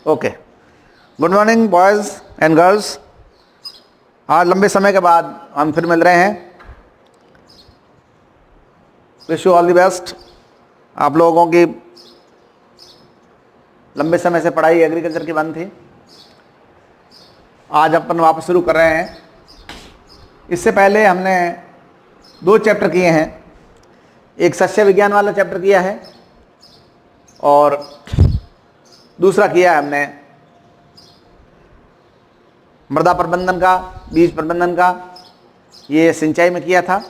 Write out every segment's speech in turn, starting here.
Okay, good morning boys and girls. आज लंबे समय के बाद हम फिर मिल रहे हैं। Wish you all the best. आप लोगों की लंबे समय से पढ़ाई एग्रीकल्चर की बंद थी, आज अपन वापस शुरू कर रहे हैं। इससे पहले हमने 2 चैप्टर किए हैं। एक सस्य विज्ञान वाला चैप्टर किया है और दूसरा किया है हमने मृदा प्रबंधन का, बीज प्रबंधन का, ये सिंचाई में किया था।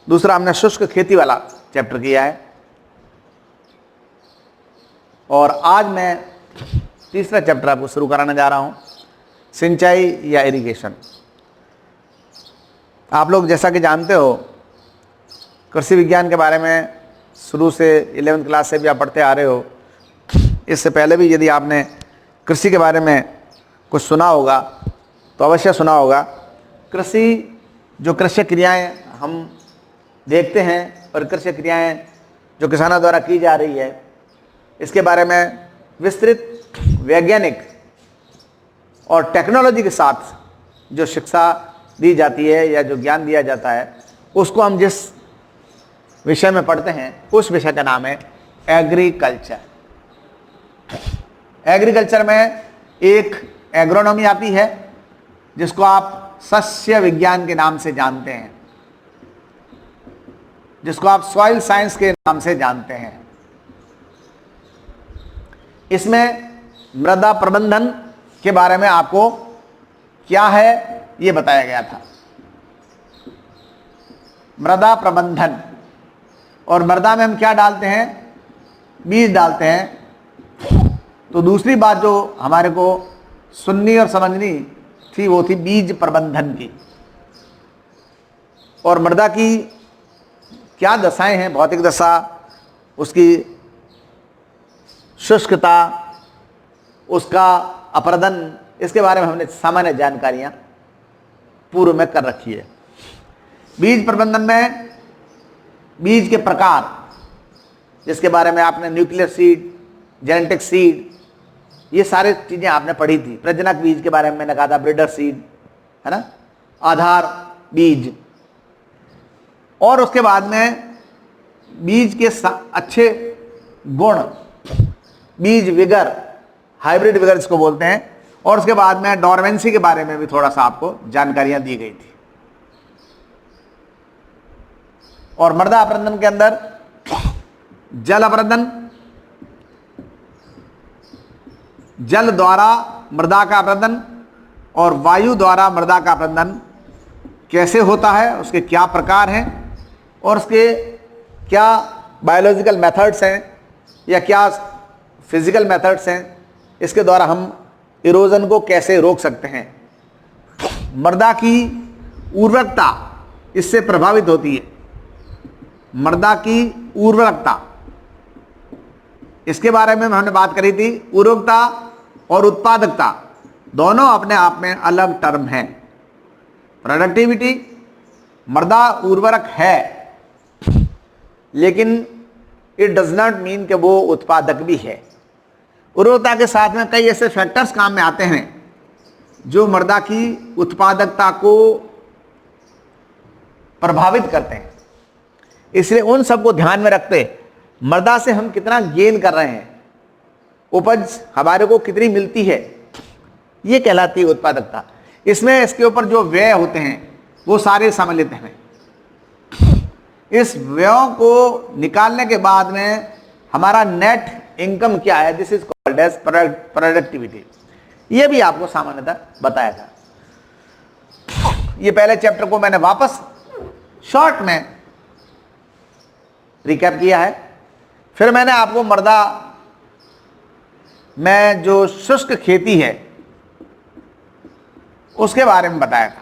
दूसरा हमने शुष्क खेती वाला चैप्टर किया है और आज मैं तीसरा चैप्टर आपको शुरू कराने जा रहा हूँ, सिंचाई या इरिगेशन। आप लोग जैसा कि जानते हो, कृषि विज्ञान के बारे में शुरू से 11वीं क्लास से भी आप पढ़ते आ रहे हो। इससे पहले भी यदि आपने कृषि के बारे में कुछ सुना होगा तो अवश्य सुना होगा। कृषि जो कृषि क्रियाएं हम देखते हैं और कृषि क्रियाएं जो किसानों द्वारा की जा रही है, इसके बारे में विस्तृत वैज्ञानिक और टेक्नोलॉजी के साथ जो शिक्षा दी जाती है या जो ज्ञान दिया जाता है, उसको हम जिस विषय में पढ़ते हैं उस विषय का नाम है एग्रीकल्चर। एग्रीकल्चर में एक एग्रोनॉमी आती है जिसको आप सस्य विज्ञान के नाम से जानते हैं, जिसको आप सॉइल साइंस के नाम से जानते हैं। इसमें मृदा प्रबंधन के बारे में आपको क्या है ये बताया गया था। मृदा प्रबंधन, और मृदा में हम क्या डालते हैं? बीज डालते हैं। तो दूसरी बात जो हमारे को सुननी और समझनी थी वो थी बीज प्रबंधन की। और मृदा की क्या दशाएं हैं, भौतिक दशा, उसकी शुष्कता, उसका अपरदन, इसके बारे में हमने सामान्य जानकारियां पूर्व में कर रखी है। बीज प्रबंधन में बीज के प्रकार, जिसके बारे में आपने न्यूक्लियर सीड, जेनेटिक सीड, ये सारी चीज़ें आपने पढ़ी थी। प्रजनक बीज के बारे में मैंने कहा था, ब्रीडर सीड, है ना, आधार बीज। और उसके बाद में बीज के अच्छे गुण, बीज विगर, हाइब्रिड विगर इसको बोलते हैं। और उसके बाद में डोरमेंसी के बारे में भी थोड़ा सा आपको जानकारियां दी गई थी। और मृदा अप्रदन के अंदर जल अप्रदन, जल द्वारा मृदा का अप्रदन और वायु द्वारा मृदा का अप्रदन कैसे होता है, उसके क्या प्रकार हैं और उसके क्या बायोलॉजिकल मेथड्स हैं या क्या फिजिकल मेथड्स हैं, इसके द्वारा हम इरोजन को कैसे रोक सकते हैं। मृदा की उर्वरकता इससे प्रभावित होती है। मृदा की उर्वरकता, इसके बारे में हमने बात करी थी। उर्वरकता और उत्पादकता दोनों अपने आप में अलग टर्म हैं। प्रोडक्टिविटी, मृदा उर्वरक है लेकिन इट डज नॉट मीन कि वो उत्पादक भी है। उर्वरकता के साथ में कई ऐसे फैक्टर्स काम में आते हैं जो मृदा की उत्पादकता को प्रभावित करते हैं। इसलिए उन सबको ध्यान में रखते मृदा से हम कितना गेन कर रहे हैं, उपज हमारे को कितनी मिलती है, ये कहलाती है उत्पादकता। इसमें इसके ऊपर जो व्यय होते हैं वो सारे सम्मिलित हैं। इस व्ययों को निकालने के बाद में हमारा नेट इनकम क्या है, this is called as productivity. ये भी आपको सामान्यतः बताया था। ये पहले चैप्टर को मैंने वापस शॉर्ट में रिकैप किया है। फिर मैंने आपको मृदा में जो शुष्क खेती है उसके बारे में बताया था।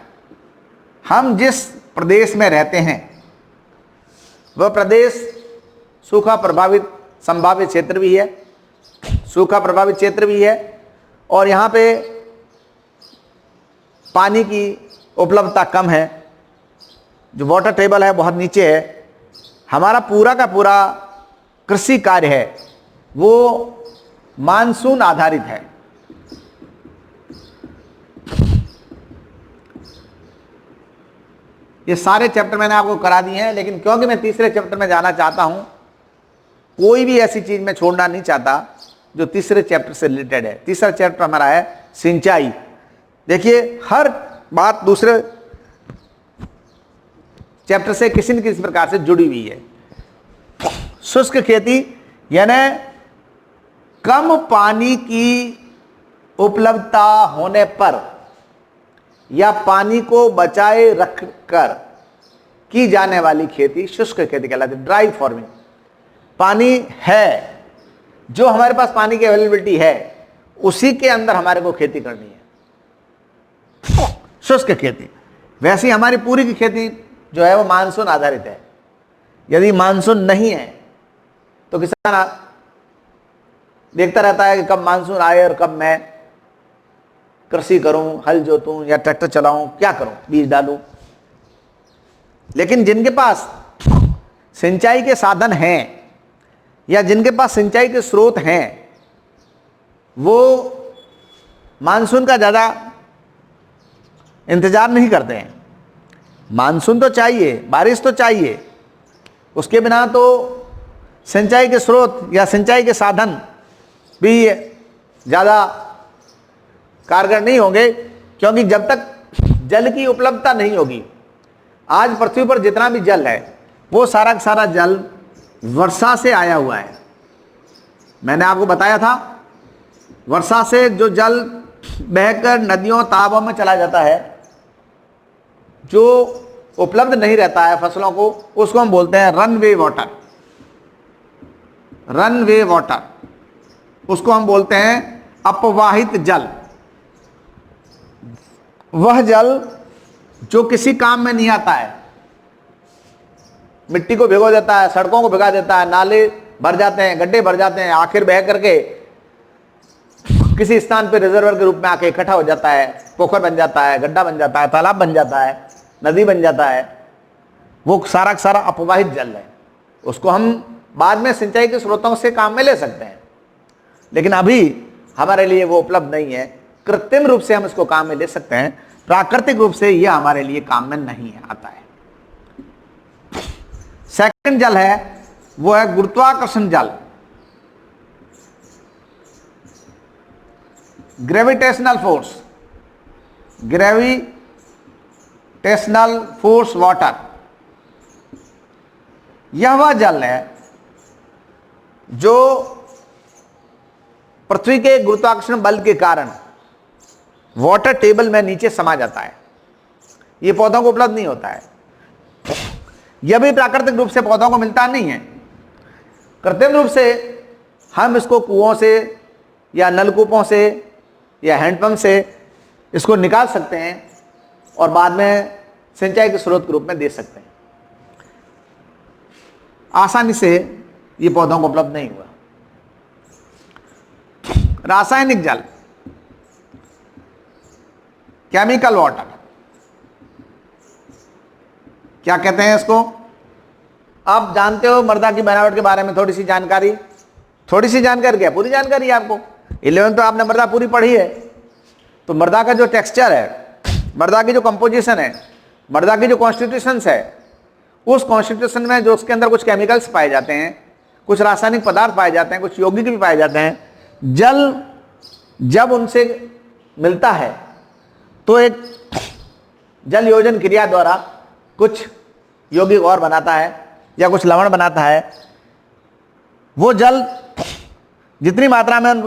हम जिस प्रदेश में रहते हैं वह प्रदेश सूखा प्रभावित संभावित क्षेत्र भी है, सूखा प्रभावित क्षेत्र भी है और यहाँ पे पानी की उपलब्धता कम है, जो वाटर टेबल है बहुत नीचे है। हमारा पूरा का पूरा कृषि कार्य है वो मानसून आधारित है। ये सारे चैप्टर मैंने आपको करा दिए हैं, लेकिन क्योंकि मैं तीसरे चैप्टर में जाना चाहता हूं, कोई भी ऐसी चीज मैं छोड़ना नहीं चाहता जो तीसरे चैप्टर से रिलेटेड है। तीसरा चैप्टर हमारा है सिंचाई। देखिए हर बात दूसरे चैप्टर से किसी न किसी प्रकार से जुड़ी हुई है। शुष्क खेती यानी कम पानी की उपलब्धता होने पर या पानी को बचाए रखकर की जाने वाली खेती शुष्क खेती कहलाती है। ड्राई फार्मिंग, पानी है, जो हमारे पास पानी की अवेलेबिलिटी है उसी के अंदर हमारे को खेती करनी है, शुष्क खेती। वैसे ही हमारी पूरी की खेती जो है वो मानसून आधारित है। यदि मानसून नहीं है तो किसान देखता रहता है कि कब मानसून आए और कब मैं कृषि करूं, हल जोतूं या ट्रैक्टर चलाऊं, क्या करूं, बीज डालूं। लेकिन जिनके पास सिंचाई के साधन हैं या जिनके पास सिंचाई के स्रोत हैं, वो मानसून का ज़्यादा इंतजार नहीं करते हैं। मानसून तो चाहिए, बारिश तो चाहिए, उसके बिना तो सिंचाई के स्रोत या सिंचाई के साधन भी ज़्यादा कारगर नहीं होंगे, क्योंकि जब तक जल की उपलब्धता नहीं होगी, आज पृथ्वी पर जितना भी जल है वो सारा का सारा जल वर्षा से आया हुआ है। मैंने आपको बताया था, वर्षा से जो जल बहकर नदियों तालाबों में चला जाता है, जो उपलब्ध नहीं रहता है फसलों को, उसको हम बोलते हैं रनवे वाटर। रनवे वाटर, उसको हम बोलते हैं अपवाहित जल। वह जल जो किसी काम में नहीं आता है, मिट्टी को भिगो देता है, सड़कों को भिगा देता है, नाले भर जाते हैं, गड्ढे भर जाते हैं, आखिर बह करके किसी स्थान पर रिजर्वर के रूप में आके इकट्ठा हो जाता है, पोखर बन जाता है, गड्ढा बन जाता है, तालाब बन जाता है, नदी बन जाता है। वो सारा का सारा अपवाहित जल है। उसको हम बाद में सिंचाई के स्रोतों से काम में ले सकते हैं, लेकिन अभी हमारे लिए वो उपलब्ध नहीं है। कृत्रिम रूप से हम इसको काम में ले सकते हैं, प्राकृतिक रूप से यह हमारे लिए काम में नहीं आता है। सेकंड जल है वो है गुरुत्वाकर्षण जल, gravitational force, gravitational force water. यह वह जल है जो पृथ्वी के गुरुत्वाकर्षण बल के कारण वाटर टेबल में नीचे समा जाता है। यह पौधों को उपलब्ध नहीं होता है। यह भी प्राकृतिक रूप से पौधों को मिलता नहीं है। कृत्रिम रूप से हम इसको कुओं से या नलकूपों से या हैंडपंप से इसको निकाल सकते हैं और बाद में सिंचाई के स्रोत के रूप में दे सकते हैं। आसानी से ये पौधों को उपलब्ध नहीं हुआ। रासायनिक जल, केमिकल वाटर, क्या कहते हैं इसको? आप जानते हो मृदा की बनावट के बारे में थोड़ी सी जानकारी क्या, पूरी जानकारी है आपको। 11th तो आपने मृदा पूरी पढ़ी है। तो मृदा का जो टेक्सचर है, मृदा की जो कंपोजिशन है, मृदा की जो कॉन्स्टिट्यूशन है, उस कॉन्स्टिट्यूशन में जो उसके अंदर कुछ केमिकल्स पाए जाते हैं, कुछ रासायनिक पदार्थ पाए जाते हैं, कुछ यौगिक भी पाए जाते हैं। जल जब उनसे मिलता है तो एक जल योजन क्रिया द्वारा कुछ यौगिक और बनाता है या कुछ लवण बनाता है। वो जल जितनी मात्रा में उन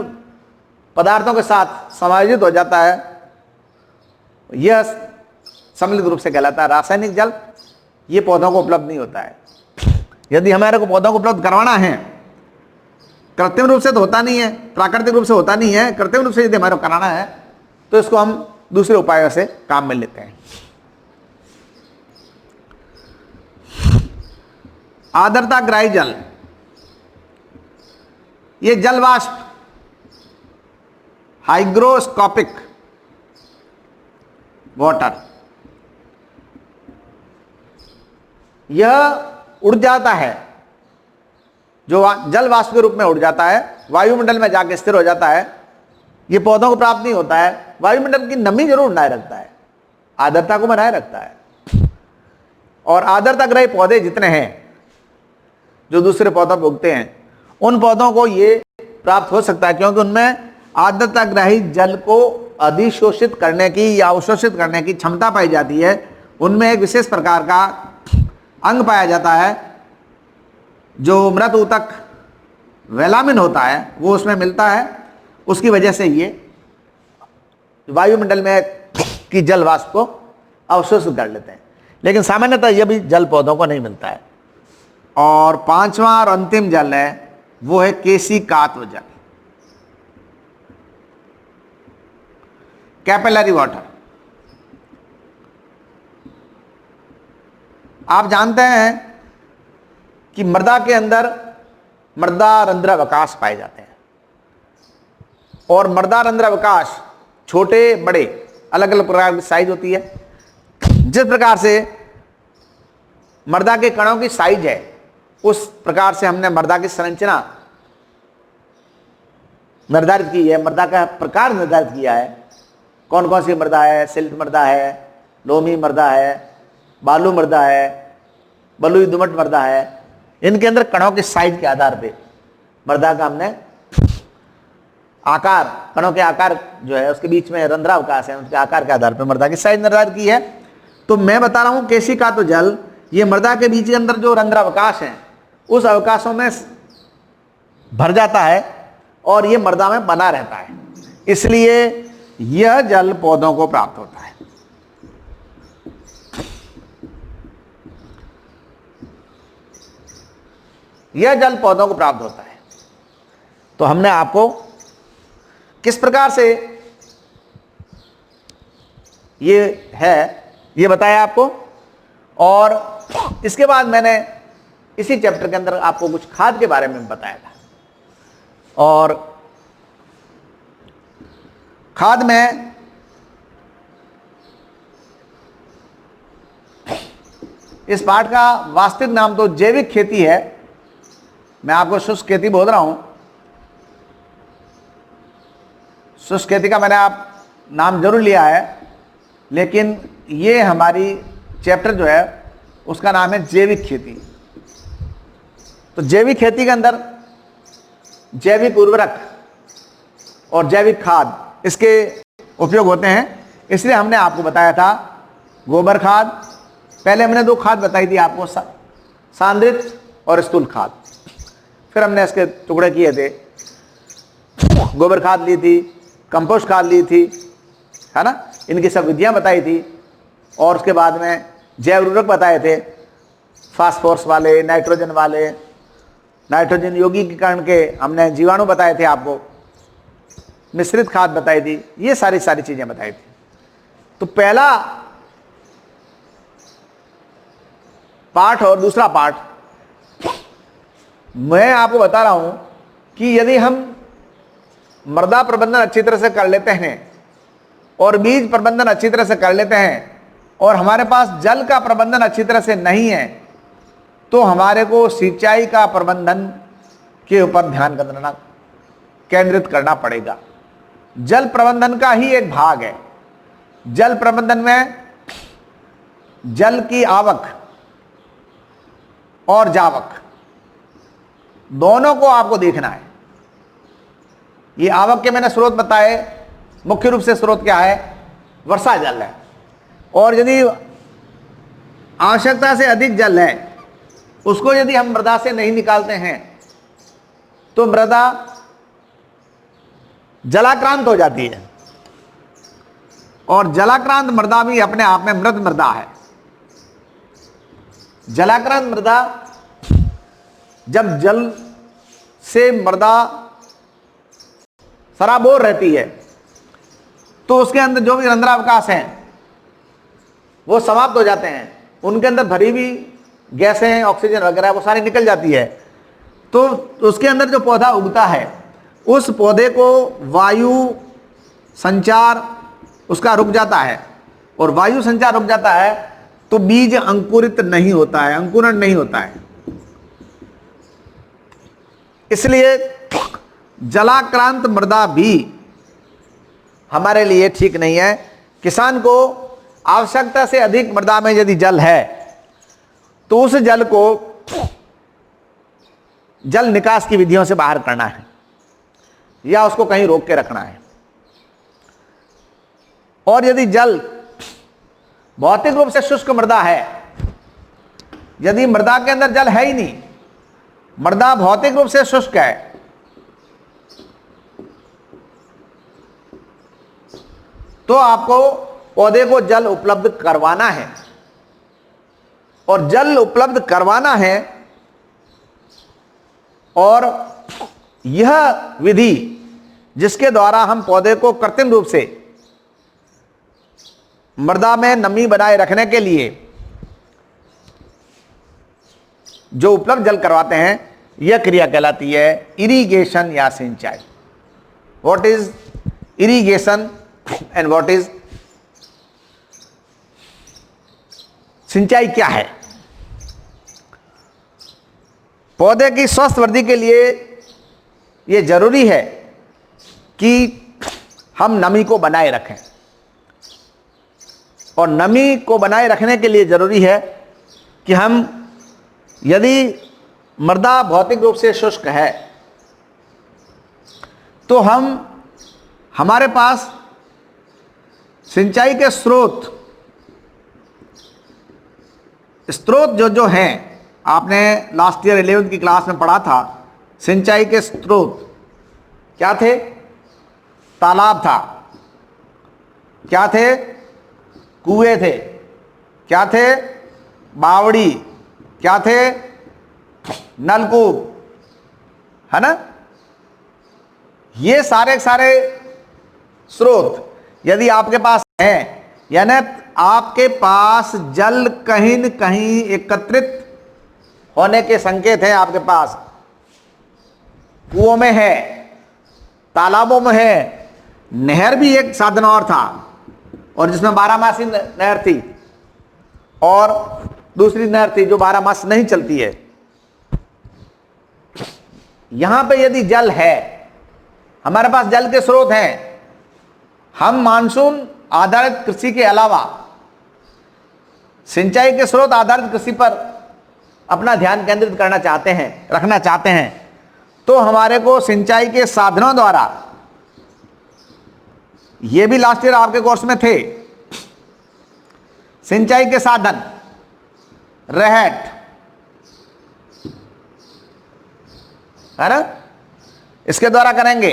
पदार्थों के साथ समायोजित हो जाता है, यह सम्मिलित रूप से कहलाता है रासायनिक जल। ये पौधों को उपलब्ध नहीं होता है। यदि हमारे को पौधों को उपलब्ध करवाना है, कृत्रिम रूप से तो होता नहीं है, प्राकृतिक रूप से होता नहीं है, कृत्रिम रूप से यदि हमारे को कराना है तो इसको हम दूसरे उपायों से काम में लेते हैं। आर्द्रता ग्राही जल, ये जल वाष्प, हाइग्रोस्कोपिक वाटर, यह उड़ जाता है, जो जल वाष्प के रूप में उड़ जाता है, वायुमंडल में जाकर स्थिर हो जाता है। ये पौधों को प्राप्त नहीं होता है। वायुमंडल की नमी जरूर बनाए रखता है, आर्द्रता को बनाए रखता है। और आर्द्रता ग्रही पौधे जितने हैं जो दूसरे पौधों पर उगते हैं, उन पौधों को ये प्राप्त हो सकता है क्योंकि उनमें आर्द्रता ग्रही जल को अधिशोषित करने की या अवशोषित करने की क्षमता पाई जाती है। उनमें एक विशेष प्रकार का अंग पाया जाता है जो मृत ऊतक वेलामिन होता है, वो उसमें मिलता है। उसकी वजह से ये वायुमंडल में की जल वाष्प को अवशोषित कर लेते हैं, लेकिन सामान्यतः यह भी जल पौधों को नहीं मिलता है। और पांचवा और अंतिम जल है वो है केशिकात्व जल, कैपिलरी वाटर। आप जानते हैं कि मृदा के अंदर मृदा रंध्रावकाश पाए जाते हैं और मृदा रंध्रावकाश छोटे बड़े अलग अलग प्रकार की साइज होती है। जिस प्रकार से मृदा के कणों की साइज है उस प्रकार से हमने मृदा की संरचना निर्धारित की है, मृदा का प्रकार निर्धारित किया है। कौन कौन सी मृदा है, सिल्ट मृदा है, लोमी मृदा है, बालू मृदा है, बलुई दोमट मृदा है। इनके अंदर कणों के साइज के आधार पे मृदा का हमने आकार, कणों के आकार जो है उसके बीच में रंध्रावकाश है, उसके आकार के आधार पर मृदा की साइज निर्धारित की है। तो मैं बता रहा हूं केशिकात्व जल ये मृदा के बीच के अंदर जो रंध्रावकाश है उस अवकाशों में भर जाता है और ये मृदा में बना रहता है, इसलिए यह जल पौधों को प्राप्त होता है। यह जल पौधों को प्राप्त होता है। तो हमने आपको किस प्रकार से ये है ये बताया आपको, और इसके बाद मैंने इसी चैप्टर के अंदर आपको कुछ खाद के बारे में बताया था। और खाद में इस पाठ का वास्तविक नाम तो जैविक खेती है, मैं आपको शुष्क खेती बोल रहा हूं। शुष्क खेती का मैंने आप नाम जरूर लिया है, लेकिन ये हमारी चैप्टर जो है उसका नाम है जैविक खेती। तो जैविक खेती के अंदर जैविक उर्वरक और जैविक खाद इसके उपयोग होते हैं, इसलिए हमने आपको बताया था गोबर खाद। पहले हमने दो खाद बताई थी आपको, सांद्रित और स्थूल खाद। फिर हमने इसके टुकड़े किए थे, गोबर खाद ली थी, कंपोस्ट खाद ली थी, है ना, इनकी सब विधियां बताई थी। और उसके बाद में जैव उर्वरक बताए थे, फास्फोरस वाले, नाइट्रोजन वाले, नाइट्रोजन यौगिकीकरण के हमने जीवाणु बताए थे आपको, मिश्रित खाद बताई थी, ये सारी चीजें बताई थी। तो पहला पाठ और दूसरा पाठ मैं आपको बता रहा हूं कि यदि हम मृदा प्रबंधन अच्छी तरह से कर लेते हैं और बीज प्रबंधन अच्छी तरह से कर लेते हैं और हमारे पास जल का प्रबंधन अच्छी तरह से नहीं है, तो हमारे को सिंचाई का प्रबंधन के ऊपर ध्यान केंद्रित करना पड़ेगा। जल प्रबंधन का ही एक भाग है। जल प्रबंधन में जल की आवक और जावक दोनों को आपको देखना है। ये आवक के मैंने स्रोत बताए, मुख्य रूप से स्रोत क्या है, वर्षा जल है। और यदि आवश्यकता से अधिक जल है उसको यदि हम मृदा से नहीं निकालते हैं तो मृदा जलाक्रांत हो जाती है, और जलाक्रांत मृदा भी अपने आप में मृत मृदा है। जलाक्रांत मृदा, जब जल से मृदा सराबोर रहती है तो उसके अंदर जो भी रंध्रावकाश हैं वो समाप्त हो जाते हैं, उनके अंदर भरी हुई गैसें, ऑक्सीजन वगैरह वो सारी निकल जाती है। तो उसके अंदर जो पौधा उगता है उस पौधे को वायु संचार उसका रुक जाता है, और वायु संचार रुक जाता है तो बीज अंकुरित नहीं होता है, अंकुरण नहीं होता है। इसलिए जलाक्रांत मृदा भी हमारे लिए ठीक नहीं है। किसान को आवश्यकता से अधिक मृदा में यदि जल है तो उस जल को जल निकास की विधियों से बाहर करना है या उसको कहीं रोक के रखना है। और यदि जल भौतिक रूप से शुष्क मृदा है, यदि मृदा के अंदर जल है ही नहीं, मृदा भौतिक रूप से शुष्क है, तो आपको पौधे को जल उपलब्ध करवाना है। और जल उपलब्ध करवाना है, और यह विधि जिसके द्वारा हम पौधे को कृत्रिम रूप से मृदा में नमी बनाए रखने के लिए जो उपलब्ध जल करवाते हैं, यह क्रिया कहलाती है इरिगेशन या सिंचाई। What is irrigation and what is सिंचाई? क्या है? पौधे की स्वस्थ वृद्धि के लिए यह जरूरी है कि हम नमी को बनाए रखें, और नमी को बनाए रखने के लिए जरूरी है कि हम, यदि मृदा भौतिक रूप से शुष्क है, तो हमारे पास सिंचाई के स्रोत जो हैं, आपने लास्ट ईयर 11वीं की क्लास में पढ़ा था, सिंचाई के स्रोत क्या थे? तालाब था। क्या थे? कुएं थे। क्या थे? बावड़ी। क्या थे? नलकूप, है ना? ये सारे स्रोत यदि आपके पास हैं, यानी आपके पास जल कहीं न कहीं एकत्रित होने के संकेत हैं, आपके पास कुओं में है, तालाबों में है, नहर भी एक साधन और था, और जिसमें 12 मासी नहर थी, और दूसरी नहर थी जो 12 मास नहीं चलती है। यहां पे यदि जल है, हमारे पास जल के स्रोत हैं, हम मानसून आधारित कृषि के अलावा सिंचाई के स्रोत आधारित कृषि पर अपना ध्यान केंद्रित करना चाहते हैं, रखना चाहते हैं, तो हमारे को सिंचाई के साधनों द्वारा, ये भी लास्ट ईयर आपके कोर्स में थे, सिंचाई के साधन रहट, है ना, इसके द्वारा करेंगे।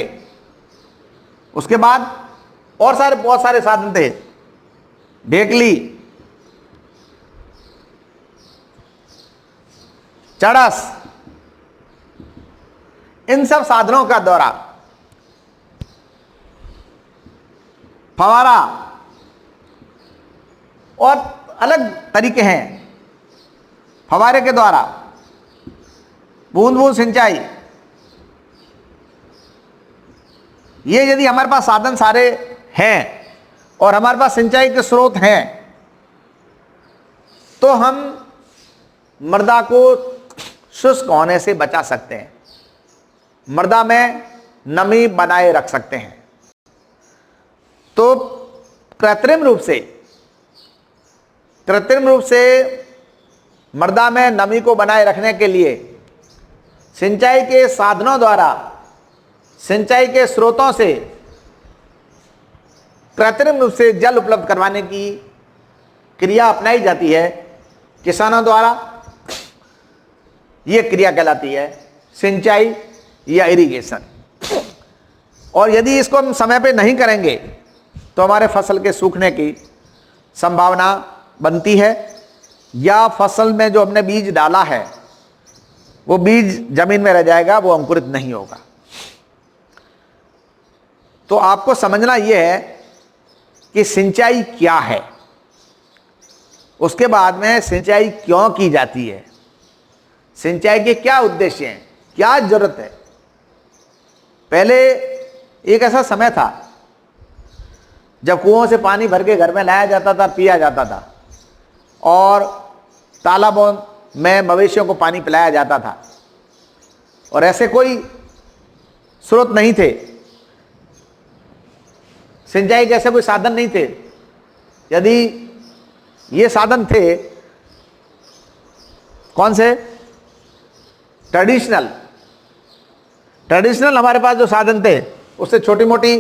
उसके बाद और बहुत सारे साधन थे, ढेकली, चड़स, इन सब साधनों का द्वारा, फवारा, और अलग तरीके हैं फवारे के द्वारा, बूंद बूंद सिंचाई, ये यदि हमारे पास साधन सारे हैं और हमारे पास सिंचाई के स्रोत हैं, तो हम मृदा को शुष्क होने से बचा सकते हैं, मृदा में नमी बनाए रख सकते हैं। तो कृत्रिम रूप से मृदा में नमी को बनाए रखने के लिए सिंचाई के साधनों द्वारा, सिंचाई के स्रोतों से कृत्रिम रूप से जल उपलब्ध करवाने की क्रिया अपनाई जाती है किसानों द्वारा। यह क्रिया कहलाती है सिंचाई या इरिगेशन। और यदि इसको हम समय पे नहीं करेंगे तो हमारे फसल के सूखने की संभावना बनती है, या फसल में जो हमने बीज डाला है वो बीज जमीन में रह जाएगा, वो अंकुरित नहीं होगा। तो आपको समझना यह है कि सिंचाई क्या है, उसके बाद में सिंचाई क्यों की जाती है, सिंचाई के क्या उद्देश्य हैं, क्या जरूरत है। पहले एक ऐसा समय था जब कुओं से पानी भर के घर में लाया जाता था, पिया जाता था, और तालाबों में मवेशियों को पानी पिलाया जाता था, और ऐसे कोई स्रोत नहीं थे, सिंचाई के ऐसे कोई साधन नहीं थे। यदि ये साधन थे कौन से? ट्रेडिशनल हमारे पास जो साधन थे उससे छोटी मोटी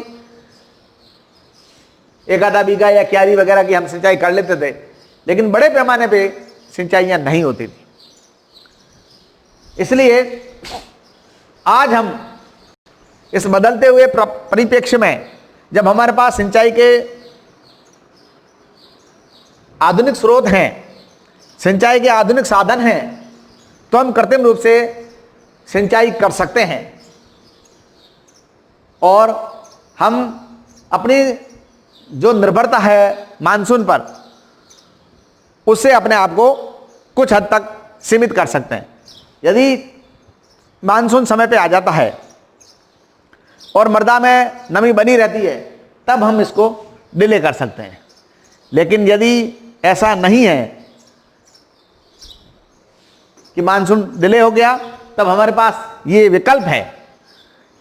एक आधा बीघा या क्यारी वगैरह की हम सिंचाई कर लेते थे, लेकिन बड़े पैमाने पे सिंचाइयां नहीं होती थी। इसलिए आज हम इस बदलते हुए परिप्रेक्ष्य में जब हमारे पास सिंचाई के आधुनिक स्रोत हैं, सिंचाई के आधुनिक साधन हैं, तो हम कृत्रिम रूप से सिंचाई कर सकते हैं और हम अपनी जो निर्भरता है मानसून पर, उससे अपने आप को कुछ हद तक सीमित कर सकते हैं। यदि मानसून समय पे आ जाता है और मृदा में नमी बनी रहती है, तब हम इसको डिले कर सकते हैं। लेकिन यदि ऐसा नहीं है कि मानसून डिले हो गया, तब हमारे पास ये विकल्प है।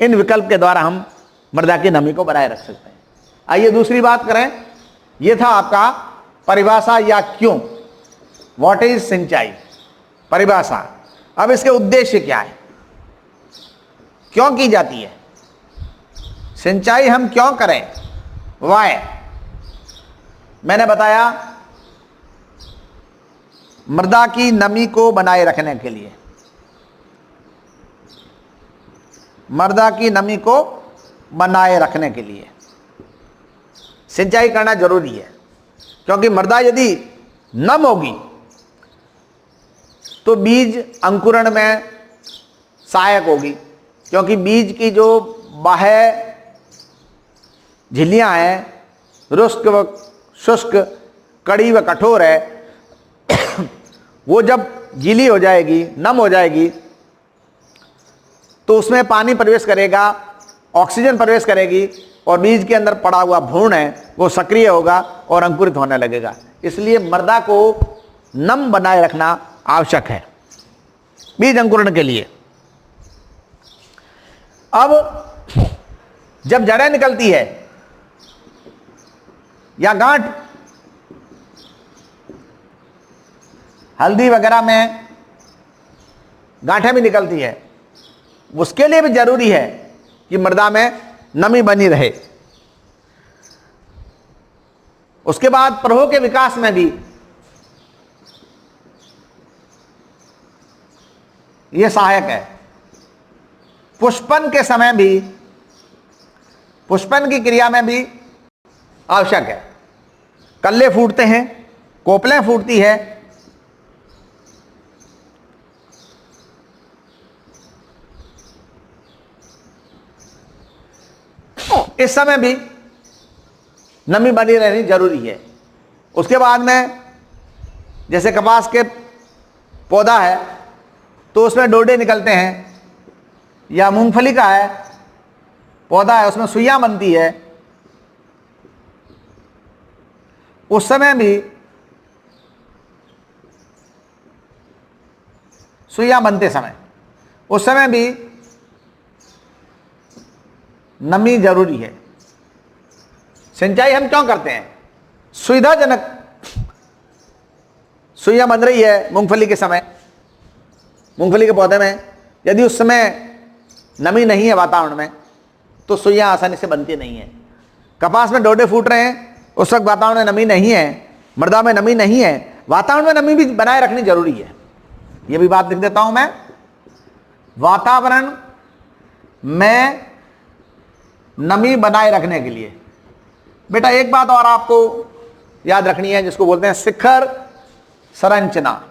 इन विकल्प के द्वारा हम मृदा की नमी को बनाए रख सकते हैं। आइए दूसरी बात करें। यह था आपका परिभाषा या क्यों, व्हाट इज सिंचाई, परिभाषा। अब इसके उद्देश्य क्या है, क्यों की जाती है सिंचाई, हम क्यों करें, वाई। मैंने बताया मृदा की नमी को बनाए रखने के लिए, मृदा की नमी को बनाए रखने के लिए सिंचाई करना जरूरी है। क्योंकि मृदा यदि नम होगी तो बीज अंकुरण में सहायक होगी, क्योंकि बीज की जो बाह्य झिल्लियां हैं, रुष्क व शुष्क, कड़ी व कठोर है, वो जब गीली हो जाएगी, नम हो जाएगी, तो उसमें पानी प्रवेश करेगा, ऑक्सीजन प्रवेश करेगी और बीज के अंदर पड़ा हुआ भ्रूण है वो सक्रिय होगा और अंकुरित होने लगेगा। इसलिए मृदा को नम बनाए रखना आवश्यक है बीज अंकुरण के लिए। अब जब जड़ें निकलती है या गांठ हल्दी वगैरह में गांठें भी निकलती है, उसके लिए भी जरूरी है कि मृदा में नमी बनी रहे। उसके बाद प्रभु के विकास में भी यह सहायक है। पुष्पन के समय भी, पुष्पन की क्रिया में भी आवश्यक है। कल्ले फूटते हैं, कोपलें फूटती है, इस समय भी नमी बनी रहनी जरूरी है। उसके बाद में जैसे कपास के पौधा है तो उसमें डोडे निकलते हैं, या मूंगफली का है पौधा है उसमें सुइयां बनती है, उस समय भी सुइयां बनते समय, उस समय भी नमी जरूरी है। सिंचाई हम क्यों करते हैं, सुविधाजनक। सुइयां बन रही है मूंगफली के समय, मूंगफली के पौधे में, यदि उस समय नमी नहीं है वातावरण में तो सुइयां आसानी से बनती नहीं है। कपास में डोडे फूट रहे हैं, उस वक्त वातावरण में नमी नहीं है, मृदा में नमी नहीं है, वातावरण में नमी भी बनाए रखनी जरूरी है। यह भी बात लिख देता हूं मैं, वातावरण में नमी बनाए रखने के लिए। बेटा एक बात और आपको याद रखनी है जिसको बोलते हैं शिखर संरचना।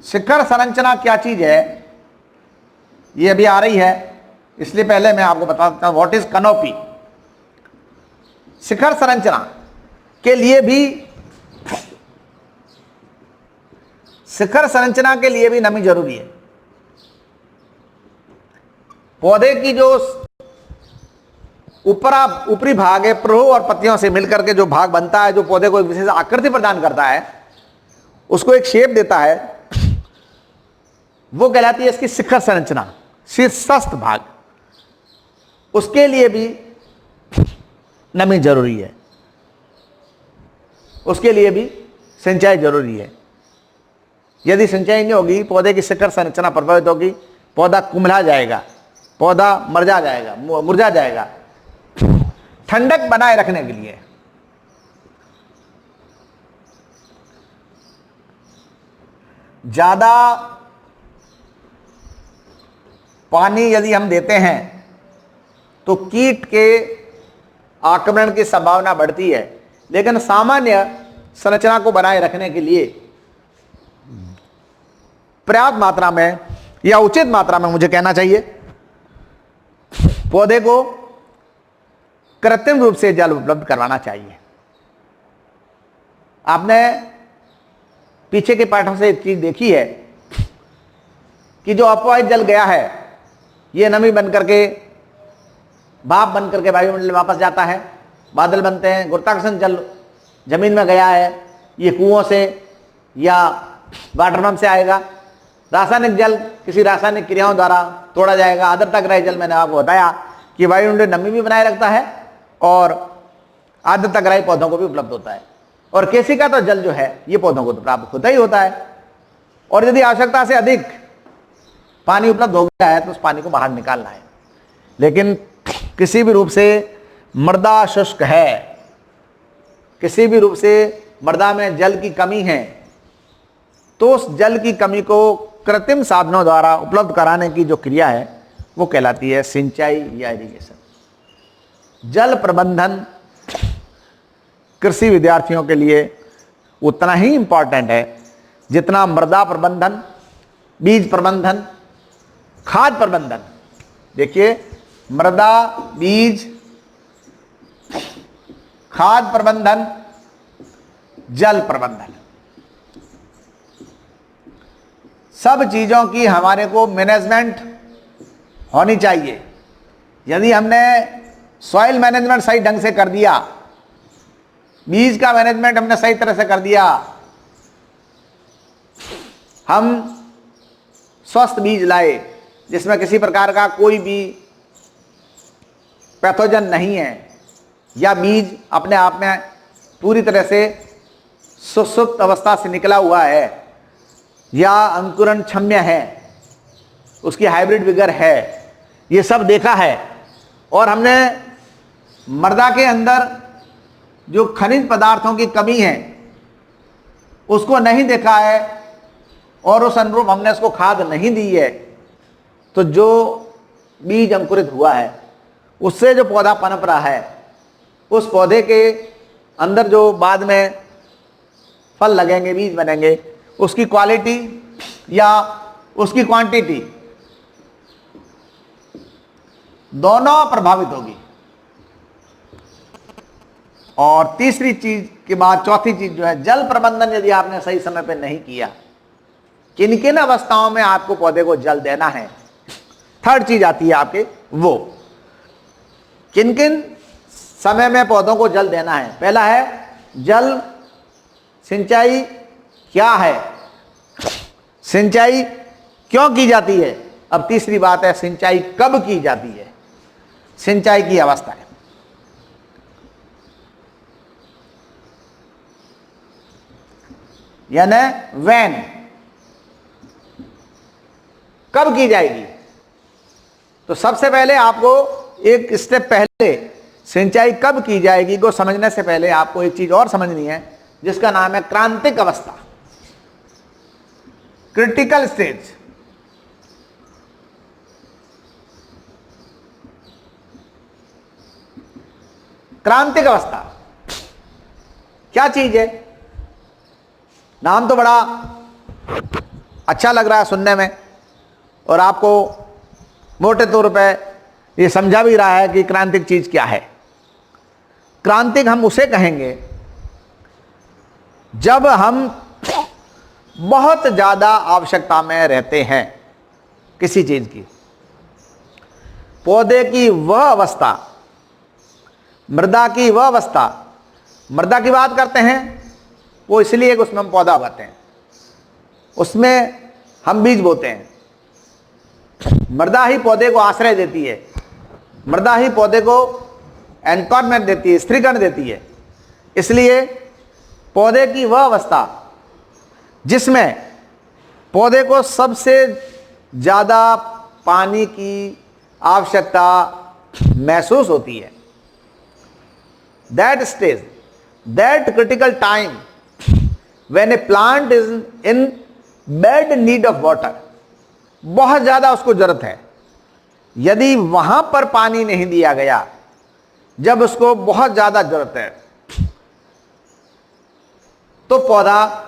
शिखर संरचना क्या चीज है, ये अभी आ रही है, इसलिए पहले मैं आपको बताता हूं व्हाट इज कैनोपी। शिखर संरचना के लिए भी, शिखर संरचना के लिए भी नमी जरूरी है। पौधे की जो ऊपरी भाग है, प्रहो और पत्तियों से मिलकर के जो भाग बनता है, जो पौधे को एक विशेष आकृति प्रदान करता है, उसको एक शेप देता है, वो कहलाती है इसकी शिखर संरचना, शीर्षस्थ भाग। उसके लिए भी नमी जरूरी है, उसके लिए भी सिंचाई जरूरी है। यदि सिंचाई नहीं होगी, पौधे की शिखर संरचना प्रभावित होगी, पौधा कुम्हला जाएगा, पौधा मुरझा जाएगा। ठंडक बनाए रखने के लिए ज्यादा पानी यदि हम देते हैं तो कीट के आक्रमण की संभावना बढ़ती है, लेकिन सामान्य संरचना को बनाए रखने के लिए पर्याप्त मात्रा में या उचित मात्रा में, मुझे कहना चाहिए, पौधे को कृत्रिम रूप से जल उपलब्ध करवाना चाहिए। आपने पीछे के पाठों से एक चीज देखी है कि जो अपवाहित जल गया है, ये नमी बन करके, भाप बन करके वायुमंडल में वापस जाता है, बादल बनते हैं। गुरुत्वाकर्षण जल जमीन में गया है, ये कुओं से या वाटर पंप से आएगा। रासायनिक जल किसी रासायनिक क्रियाओं द्वारा तोड़ा जाएगा। आर्द्रता ग्रही जल, मैंने आपको बताया कि वायुमंडल नमी भी बनाए रखता है और आर्द्रता ग्रही पौधों को भी उपलब्ध होता है। और केशिका तो जल जो है ये पौधों को तो प्राप्त होता ही होता है। और यदि आवश्यकता से अधिक पानी उपलब्ध हो गया है तो उस पानी को बाहर निकालना है। लेकिन किसी भी रूप से मृदा शुष्क है, किसी भी रूप से मृदा में जल की कमी है, तो उस जल की कमी को कृत्रिम साधनों द्वारा उपलब्ध कराने की जो क्रिया है वो कहलाती है सिंचाई या इरिगेशन। जल प्रबंधन कृषि विद्यार्थियों के लिए उतना ही इंपॉर्टेंट है जितना मृदा प्रबंधन, बीज प्रबंधन, खाद प्रबंधन। देखिए, मृदा, बीज, खाद प्रबंधन, जल प्रबंधन, सब चीजों की हमारे को मैनेजमेंट होनी चाहिए। यदि हमने सॉइल मैनेजमेंट सही ढंग से कर दिया, बीज का मैनेजमेंट हमने सही तरह से कर दिया, हम स्वस्थ बीज लाए जिसमें किसी प्रकार का कोई भी पैथोजन नहीं है, या बीज अपने आप में पूरी तरह से सुसुप्त अवस्था से निकला हुआ है, या अंकुरण क्षम्य है, उसकी हाइब्रिड विगर है, ये सब देखा है। और हमने मृदा के अंदर जो खनिज पदार्थों की कमी है उसको नहीं देखा है और उस अनुरूप हमने उसको खाद नहीं दी है, तो जो बीज अंकुरित हुआ है उससे जो पौधा पनप रहा है, उस पौधे के अंदर जो बाद में फल लगेंगे, बीज बनेंगे, उसकी क्वालिटी या उसकी क्वांटिटी दोनों प्रभावित होगी। और तीसरी चीज के बाद चौथी चीज जो है जल प्रबंधन। यदि आपने सही समय पर नहीं किया, किन किन अवस्थाओं में आपको पौधे को जल देना है, थर्ड चीज आती है आपके वो किन किन समय में पौधों को जल देना है। पहला है जल सिंचाई क्या है, सिंचाई क्यों की जाती है। अब तीसरी बात है सिंचाई कब की जाती है, सिंचाई की अवस्था है। यानी व्हेन, कब की जाएगी। तो सबसे पहले आपको एक स्टेप पहले सिंचाई कब की जाएगी को समझने से पहले आपको एक चीज और समझनी है जिसका नाम है क्रांतिक अवस्था, क्रिटिकल स्टेज। क्रांतिक अवस्था क्या चीज है। नाम तो बड़ा अच्छा लग रहा है सुनने में और आपको मोटे तौर पे ये समझा भी रहा है कि क्रांतिक चीज क्या है। क्रांतिक हम उसे कहेंगे जब हम बहुत ज्यादा आवश्यकता में रहते हैं किसी चीज की। पौधे की वह अवस्था, मृदा की वह अवस्था, मृदा की बात करते हैं वो इसलिए कि उसमें हम पौधा उगाते हैं, उसमें हम बीज बोते हैं। मृदा ही पौधे को आश्रय देती है, मृदा ही पौधे को एनकॉर्नमेंट देती है, स्थिरीकरण देती है। इसलिए पौधे की वह अवस्था जिसमें पौधे को सबसे ज़्यादा पानी की आवश्यकता महसूस होती है। That stage, that critical time when A plant is in bad need of water, बहुत ज़्यादा उसको जरूरत है। यदि वहां पर पानी नहीं दिया गया, जब उसको बहुत ज़्यादा जरूरत है, तो पौधा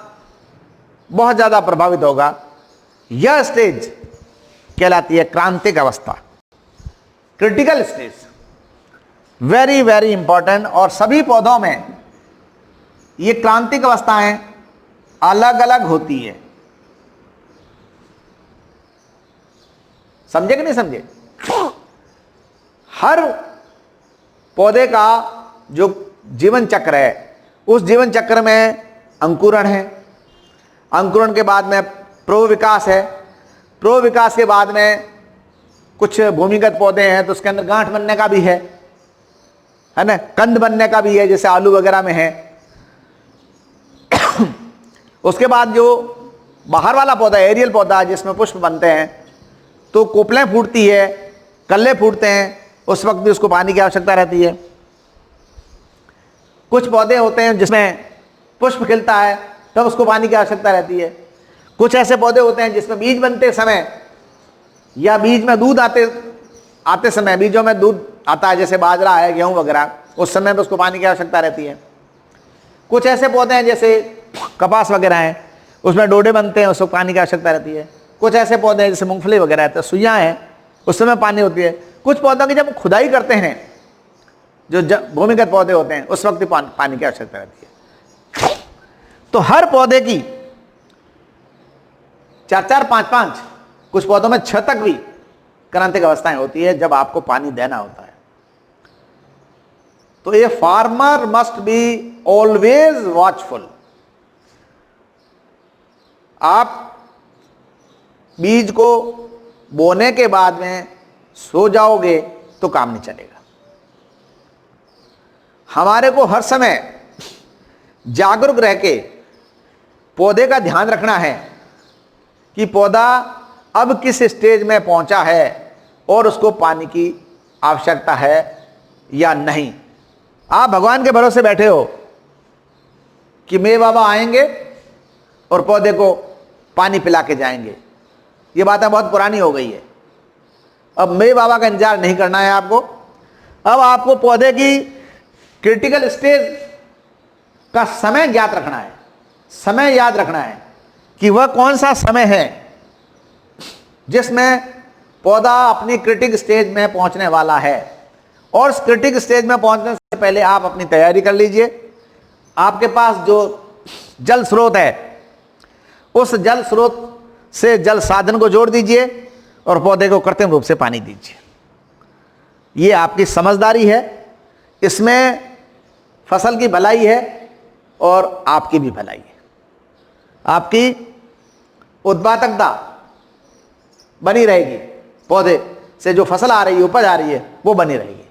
बहुत ज़्यादा प्रभावित होगा। यह स्टेज कहलाती है क्रांतिक अवस्था, critical stage, very very important. और सभी पौधों में ये क्रांतिक अवस्थाएं अलग अलग होती है। समझे कि नहीं समझे? हर पौधे का जो जीवन चक्र है, उस जीवन चक्र में अंकुरण है, अंकुरण के बाद में प्रविकास है, प्रविकास के बाद में कुछ भूमिगत पौधे हैं तो उसके अंदर गांठ बनने का भी है ना, कंद बनने का भी है, जैसे आलू वगैरह में है। उसके बाद जो बाहर वाला पौधा, एरियल पौधा, जिसमें पुष्प बनते हैं, तो कोपलें फूटती है, कल्ले फूटते हैं, उस वक्त भी उसको पानी की आवश्यकता रहती है। कुछ पौधे होते हैं जिसमें पुष्प खिलता है, तब उसको पानी की आवश्यकता रहती है। कुछ ऐसे पौधे होते हैं जिसमें बीज बनते समय या बीज में दूध आते समय, बीजों में दूध आता है, जैसे बाजरा है, गेहूं वगैरह, उस समय में उसको पानी की आवश्यकता रहती है। कुछ ऐसे पौधे हैं जैसे कपास वगैरह हैं, उसमें डोडे बनते हैं, उसको पानी की आवश्यकता रहती है। कुछ ऐसे पौधे हैं जैसे मूंगफली वगैरह है, तो सुइयां हैं, उस समय पानी होती है। कुछ पौधों की जब खुदाई करते हैं, जो भूमिगत पौधे होते हैं, उस वक्त पानी की आवश्यकता रहती है। तो हर पौधे की 4-4, 5-5, कुछ पौधों में 6 तक भी क्रांतिक अवस्थाएं होती है जब आपको पानी देना होता है। तो ये farmer must be always watchful. आप बीज को बोने के बाद में सो जाओगे तो काम नहीं चलेगा। हमारे को हर समय जागरूक रह के पौधे का ध्यान रखना है कि पौधा अब किस स्टेज में पहुंचा है और उसको पानी की आवश्यकता है या नहीं। आप भगवान के भरोसे बैठे हो कि मेरे बाबा आएंगे और पौधे को पानी पिला के जाएंगे, ये बातें बहुत पुरानी हो गई है। अब मेरे बाबा का इंतजार नहीं करना है आपको। अब आपको पौधे की क्रिटिकल स्टेज का समय ज्ञात रखना है, समय याद रखना है कि वह कौन सा समय है जिसमें पौधा अपनी क्रिटिक स्टेज में पहुंचने वाला है। और उस क्रिटिक स्टेज में पहुंचने से पहले आप अपनी तैयारी कर लीजिए। आपके पास जो जल स्रोत है, उस जल स्रोत से जल साधन को जोड़ दीजिए और पौधे को कृत्रिम रूप से पानी दीजिए। ये आपकी समझदारी है, इसमें फसल की भलाई है और आपकी भी भलाई है। आपकी उत्पादकता बनी रहेगी, पौधे से जो फसल आ रही है, उपज आ रही है, वो बनी रहेगी।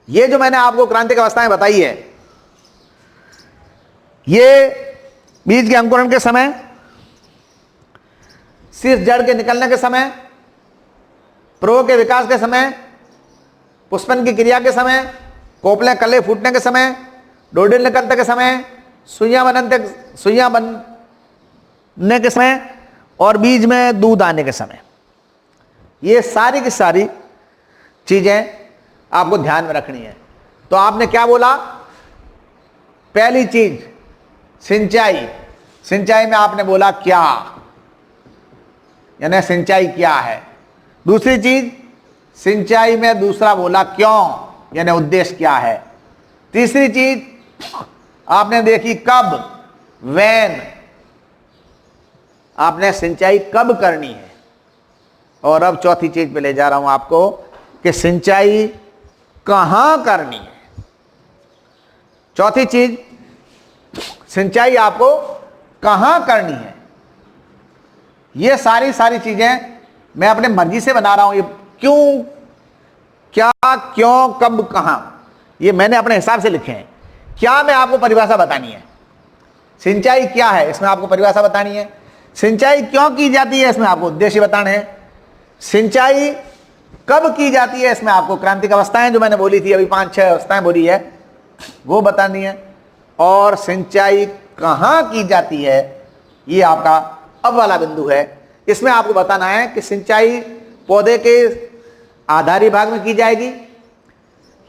ये जो मैंने आपको क्रांतिक अवस्थाएं बताई है, ये बीज के अंकुरण के समय, शीर्ष जड़ के निकलने के समय, प्रयोग के विकास के समय, पुष्पन की क्रिया के समय, कोपले कल्ले फूटने के समय, डोडे निकलने के समय, सुइयां बनने के समय और बीज में दूध आने के समय, ये सारी की सारी चीजें आपको ध्यान में रखनी है। तो आपने क्या बोला? पहली चीज सिंचाई। सिंचाई में आपने बोला क्या, यानी सिंचाई क्या है। दूसरी चीज सिंचाई में दूसरा बोला क्यों, यानी उद्देश्य क्या है। तीसरी चीज आपने देखी कब, व्हेन, आपने सिंचाई कब करनी है। और अब चौथी चीज पे ले जा रहा हूं आपको कि सिंचाई कहां करनी है। चौथी चीज, सिंचाई आपको कहां करनी है। ये सारी चीजें मैं अपने मर्जी से बना रहा हूं। ये क्यों, क्या, क्यों, कब, कहां, ये मैंने अपने हिसाब से लिखे हैं। क्या में आपको परिभाषा बतानी है। सिंचाई क्या है, इसमें आपको परिभाषा बतानी है। सिंचाई क्यों की जाती है, इसमें आपको उद्देश्य बताने हैं। सिंचाई कब की जाती है, इसमें आपको क्रांतिक अवस्थाएं जो मैंने बोली थी अभी 5-6 अवस्थाएं बोली है वो बतानी है। और सिंचाई कहां की जाती है, ये आपका अब वाला बिंदु है। इसमें आपको बताना है कि सिंचाई पौधे के आधारी भाग में की जाएगी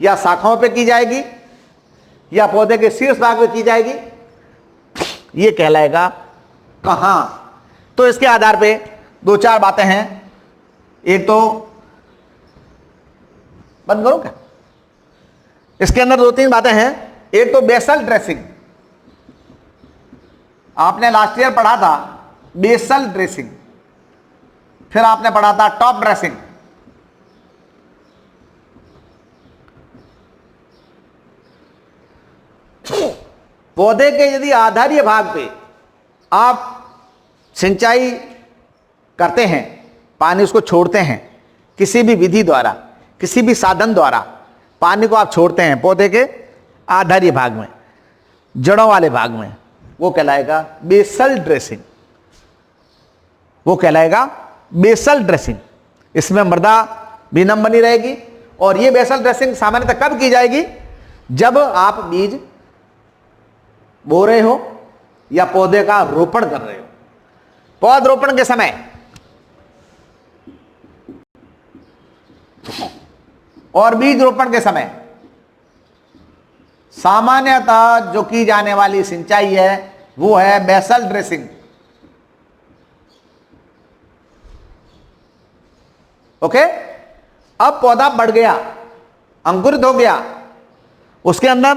या शाखाओं पे की जाएगी या पौधे के शीर्ष भाग में की जाएगी, ये कहलाएगा कहां। तो इसके आधार पे 2-4 बातें हैं। एक तो बंद करो क्या, इसके अंदर 2-3 बातें हैं। एक तो बेसल ड्रेसिंग, आपने लास्ट ईयर पढ़ा था बेसल ड्रेसिंग, फिर आपने पढ़ा था टॉप ड्रेसिंग। पौधे के यदि आधारीय भाग पे आप सिंचाई करते हैं, पानी उसको छोड़ते हैं किसी भी विधि द्वारा, किसी भी साधन द्वारा पानी को आप छोड़ते हैं पौधे के आधारीय भाग में, जड़ों वाले भाग में, वो कहलाएगा बेसल ड्रेसिंग। वो कहलाएगा बेसल ड्रेसिंग। इसमें मृदा भी नम बनी रहेगी। और ये बेसल ड्रेसिंग सामान्यतः कब की जाएगी, जब आप बीज बो रहे हो या पौधे का रोपण कर रहे हो। पौधरोपण के समय और बीज रोपण के समय सामान्यतः जो की जाने वाली सिंचाई है वो है बेसल ड्रेसिंग। ओके, अब पौधा बढ़ गया, अंकुरित हो गया, उसके अंदर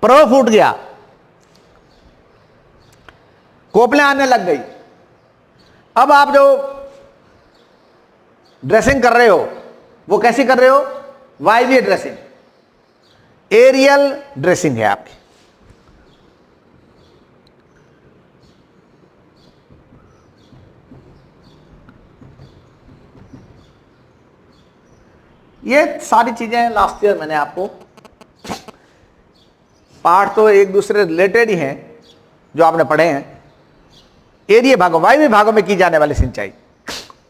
प्रव फूट गया, कोपलें आने लग गई। अब आप जो ड्रेसिंग कर रहे हो वो कैसी कर रहे हो, वायवीय ड्रेसिंग, एरियल ड्रेसिंग है आपकी। ये सारी चीजें लास्ट ईयर मैंने आपको, पार्ट तो एक दूसरे रिलेटेड ही हैं जो आपने पढ़े हैं। एरिया भागों, वायवीय भागों में की जाने वाली सिंचाई,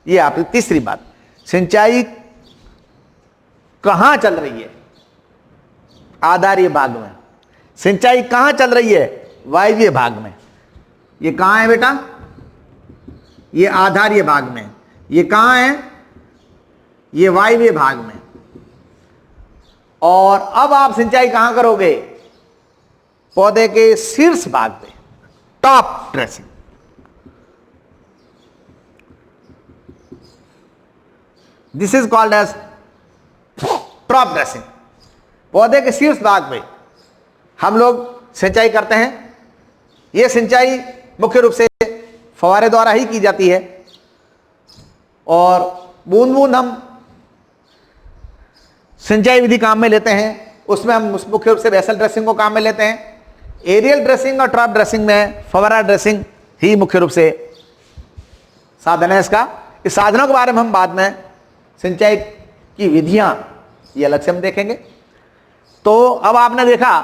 ये आपकी तीसरी बात। सिंचाई कहां चल रही है, आधारीय भाग में। सिंचाई कहां चल रही है, वायवीय भाग में। ये कहां है बेटा, ये आधारीय भाग में। ये कहां है, ये वायवीय भाग में। और अब आप सिंचाई कहां करोगे, पौधे के शीर्ष भाग पे, top dressing. This is called as top dressing. पौधे के शीर्ष भाग पे हम लोग सिंचाई करते हैं। यह सिंचाई मुख्य रूप से फव्वारे द्वारा ही की जाती है और बूंद बूंद हम सिंचाई विधि काम में लेते हैं। उसमें हम मुख्य रूप से बेसल ड्रेसिंग को काम में लेते हैं। एरियल ड्रेसिंग और ट्रॉप ड्रेसिंग में फव्वारा ड्रेसिंग ही मुख्य रूप से साधन है इसका। इस साधनों के बारे में हम बाद में, सिंचाई की विधियां ये अलग से हम देखेंगे। तो अब आपने देखा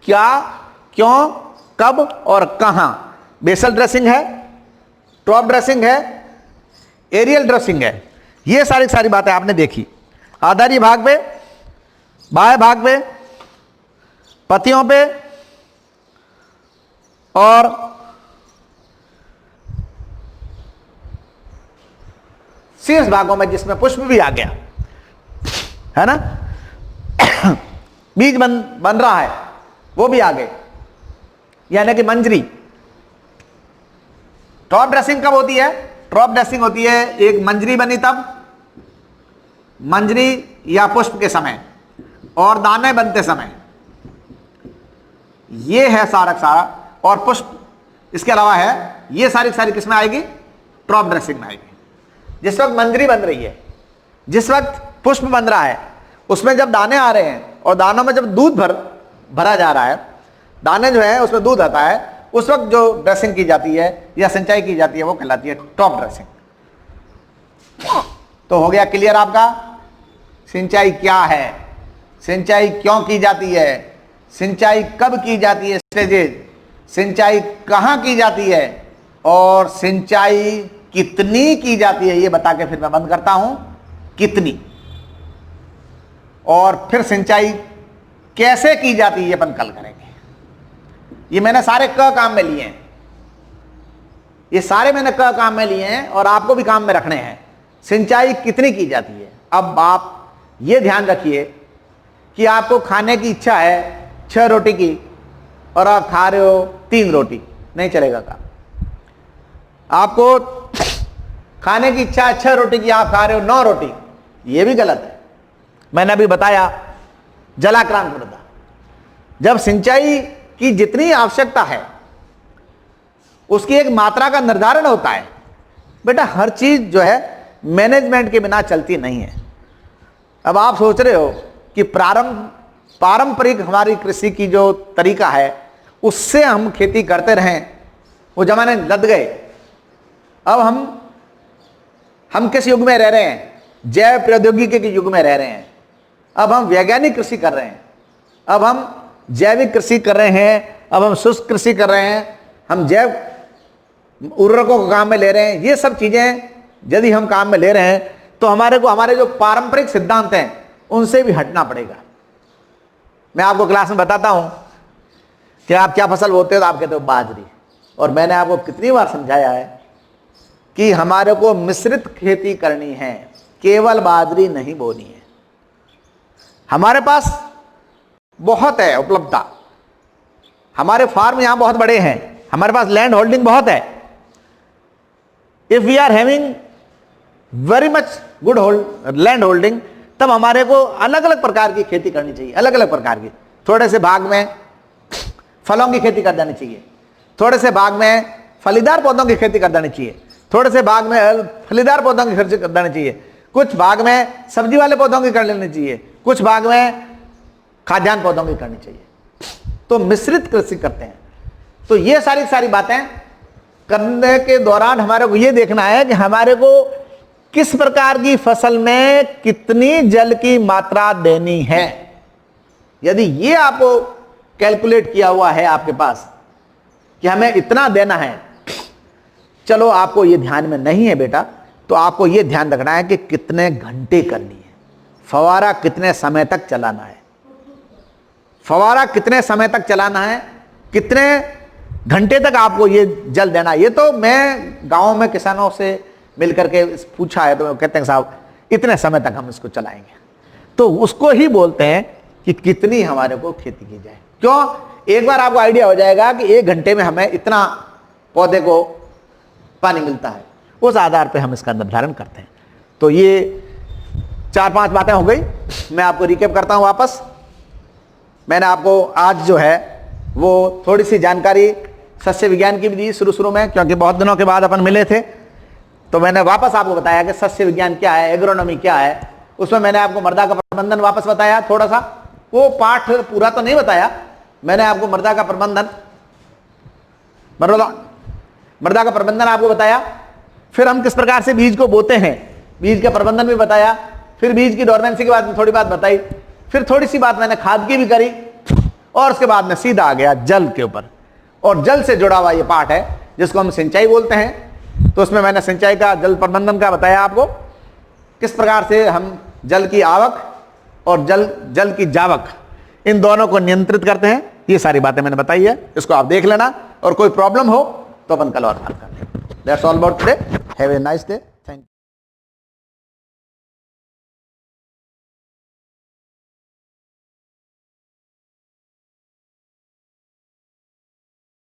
क्या, क्यों, कब और कहां। बेसल ड्रेसिंग है, ट्रॉप ड्रेसिंग है, एरियल ड्रेसिंग है। ये सारी बातें आपने देखी। आधारीय भाग पे, बाह्य भाग पे, पत्तियों पे और शीर्ष भागों में जिसमें पुष्प भी आ गया है ना, बीज बन रहा है वो भी आ गए, यानी कि मंजरी। टॉप ड्रेसिंग कब होती है, टॉप ड्रेसिंग होती है एक मंजरी बनी तब, मंजरी या पुष्प के समय और दाने बनते समय। ये है सारा और पुष्प इसके अलावा है। ये सारी किसमें आएगी, टॉप ड्रेसिंग में आएगी। जिस वक्त मंजरी बन रही है, जिस वक्त पुष्प बन रहा है, उसमें जब दाने आ रहे हैं और दानों में जब दूध भरा जा रहा है, दाने जो है उसमें दूध आता है, उस वक्त जो ड्रेसिंग की जाती है या सिंचाई की जाती है वो कहलाती है टॉप ड्रेसिंग। तो हो गया क्लियर आपका, सिंचाई क्या है, सिंचाई क्यों की जाती है, सिंचाई कब की जाती है, स्टेजेस, सिंचाई कहाँ की जाती है और सिंचाई कितनी की जाती है, ये बता के फिर मैं बंद करता हूं। कितनी, और फिर सिंचाई कैसे की जाती है ये अपन कल करेंगे। ये मैंने सारे क काम में लिए हैं, ये सारे मैंने क काम में लिए हैं और आपको भी काम में रखने हैं। सिंचाई कितनी की जाती है। अब आप ये ध्यान रखिए कि आपको खाने की इच्छा है 6 रोटी की और आप खा रहे हो 3 रोटी, नहीं चलेगा काम। आपको खाने की इच्छा है 6 रोटी की, आप खा रहे हो 9 रोटी, ये भी गलत है। मैंने अभी बताया जलाक्रांत मृदा। जब सिंचाई की जितनी आवश्यकता है उसकी एक मात्रा का निर्धारण होता है। बेटा हर चीज जो है मैनेजमेंट के बिना चलती नहीं है। अब आप सोच रहे हो कि पारंपरिक हमारी कृषि की जो तरीका है उससे हम खेती करते रहें, वो जमाने लद गए। अब हम किस युग में रह रहे हैं? जैव प्रौद्योगिकी के युग में रह रहे हैं। अब हम वैज्ञानिक कृषि कर रहे हैं, अब हम जैविक कृषि कर रहे हैं, अब हम शुष्क कृषि कर रहे हैं, हम जैव उर्वरकों को काम में ले रहे हैं। ये सब चीजें यदि हम काम में ले रहे हैं तो हमारे जो पारंपरिक सिद्धांत हैं उनसे भी हटना पड़ेगा। मैं आपको क्लास में बताता हूं कि आप क्या फसल बोते हो तो आप कहते हो बाजरी, और मैंने आपको कितनी बार समझाया है कि हमारे को मिश्रित खेती करनी है, केवल बाजरी नहीं बोनी है। हमारे पास बहुत है उपलब्धता, हमारे फार्म यहां बहुत बड़े हैं, हमारे पास लैंड होल्डिंग बहुत है। If we are having very much good land holding, तब हमारे को अलग अलग प्रकार की खेती करनी चाहिए, अलग अलग प्रकार की। थोड़े से भाग में फलों की खेती कर देनी चाहिए, थोड़े से भाग में फलीदार पौधों की खेती कर देनी चाहिए, थोड़े से भाग में फलीदार पौधों की खेती कर देनी चाहिए, कुछ भाग में सब्जी वाले पौधों की कर लेनी चाहिए, कुछ भाग में खाद्यान्न पौधों की करनी चाहिए। तो मिश्रित कृषि करते हैं। तो ये सारी बातें करने के दौरान हमारे को ये देखना है कि हमारे को किस प्रकार की फसल में कितनी जल की मात्रा देनी है। यदि ये आपको कैलकुलेट किया हुआ है आपके पास कि हमें इतना देना है, चलो आपको ये ध्यान में नहीं है बेटा, तो आपको ये ध्यान रखना है कि कितने घंटे करनी है, फवारा कितने समय तक चलाना है, फवारा कितने समय तक चलाना है, कितने घंटे तक आपको ये जल देना है। ये तो मैं गांव में किसानों से मिलकर के पूछा है, तो वो कहते हैं साहब इतने समय तक हम इसको चलाएंगे। तो उसको ही बोलते हैं कि कितनी हमारे को खेती की जाए। क्यों? एक बार आपको आइडिया हो जाएगा कि 1 घंटे में हमें इतना पौधे को पानी मिलता है, उस आधार पे हम इसका निर्धारण करते हैं। तो ये 4-5 बातें हो गई। मैं आपको रिकैप करता हूं वापस। मैंने आपको आज जो है वो थोड़ी सी जानकारी सस्य विज्ञान की भी दी शुरू में, क्योंकि बहुत दिनों के बाद अपन मिले थे। तो मैंने वापस आपको बताया कि सस्य विज्ञान क्या है, एग्रोनॉमी क्या है। उसमें मैंने आपको मृदा का प्रबंधन वापस बताया, थोड़ा सा वो पाठ पूरा तो नहीं बताया। मैंने आपको मृदा का प्रबंधन आपको बताया। फिर हम किस प्रकार से बीज को बोते हैं, बीज का प्रबंधन भी बताया। फिर बीज की डोरमेंसी के बाद में थोड़ी बात बताई। फिर थोड़ी सी बात मैंने खाद की भी करी, और उसके बाद में सीधा आ गया जल के ऊपर। और जल से जुड़ा हुआ ये पाठ है जिसको हम सिंचाई बोलते हैं। तो उसमें मैंने सिंचाई का, जल प्रबंधन का बताया आपको, किस प्रकार से हम जल की आवक और जल की जावक, इन दोनों को नियंत्रित करते हैं। ये सारी बातें मैंने बताई है, इसको आप देख लेना। और कोई प्रॉब्लम हो तो अपन कल और बात करते हैं। That's all about today. Have a nice day.